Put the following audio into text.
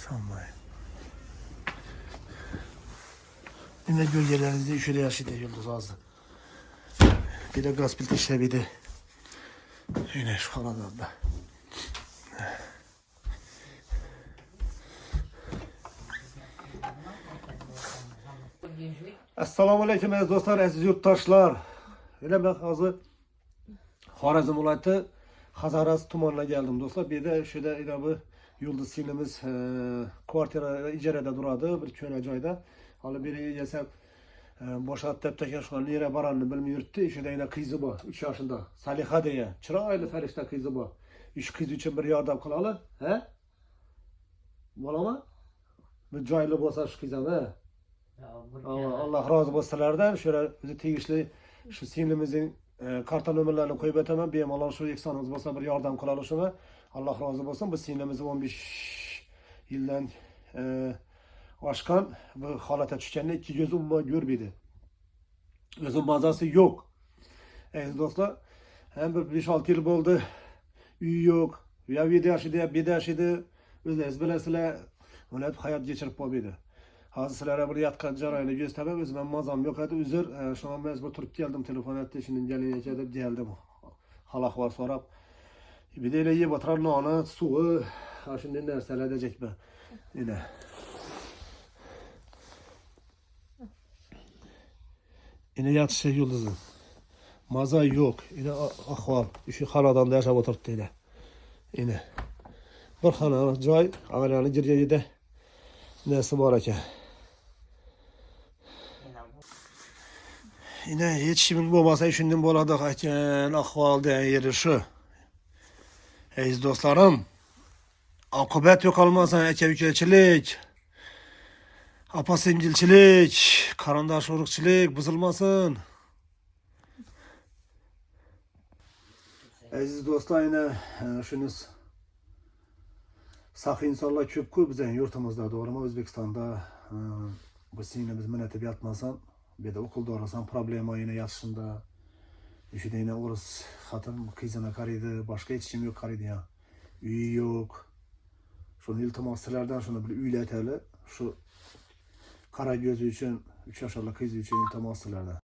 Tamam. Yine gölgelerinizde şöyle yaşaydı yıldız ağzı. Bir de gaz pilti işleviydi. Yine şu haladan da. Assalomu alaykum aziz do'stlar, aziz yurtdoshlar. Yana ben hozir Xorazm viloyati Hazaras tumaniga geldim do'stlar. Bir de şurada yine bu Yulduz singlimiz kvartira ijarada turadi bir ko'na joyda. Hali biri yesem boşalt deb tekin şu an nereye baranını bilmay yurtdi. Şurada yine qizi bor, 3 yaşında. Saliha degan, chiroyli farishta qizi bor. 3 qiz uchun bir yordam qilaylik, he? Bo'lami? Bir joyli bo'lsa shu qizam, he? Allah razı bo'lsinlardan. Şöyle bizi tegishli şu singlimizning karta nomerlarini koyup ötemem. Bemalol şu eksanımız bo'lsa bir yordam qilaylik shuna. Allah razı bo'lsin. Bu singlimizni 15 yildan oshgan bu holatga tushganda ikki ko'z umuman ko'rmaydi. O'zim mazasi yo'q. Aziz do'stlar, hem bir 5-6 yil bo'ldi. Uy yo'q. Ya 7 yaşıydı ya 7 yaşıydı. O'zingiz bilasizlar, ular hayot kechirib bo'lmaydi. Hozir sizlarga bir yotgan jarayonni ko'rsataman. O'zim mazam yo'q edi. Uzr, shunga majbur turib keldim. Telefon etdi, shundan galingacha deb keldim. Hal ahvol so'rab. Bir de yeb o'tirar noni, suvi, shunday narsalar edecekmi? Yine. Yine yatışa yulduzum. Maza yok. Yine ahval. Şu haladanda yaşab oturdu yine. Yine. Bir xona joy, amaliyani girganda nasi bor ekan. Yine yetişimin bo'lmasa shundan bo'ladi ekan ahvol degan yeri shu. Aziz do'stlarim, oqibat yo'qolmasin, aka-ukachilik, opa-singilchilik, qarindosh urug'chilik buzilmasin. Aziz do'stlar, yine shunisi saxiy insonlar ko'p-ku bizning yurtimizda, to'g'rimi? O'zbekistonda bu singlimiz minatib yotmasin, bu yerda o'qilda orasan problema yine yotishida. Shunda yine o'ris xotin qizini qaraydi, boshqa hech kim yo'q qaraydi ya. Uyi yo'q. Shuni iltimos sizlardan shuni bir uylataylik. Shu qara ko'zi uchun, 3 yoshli qiz uchun iltimos sizlardan.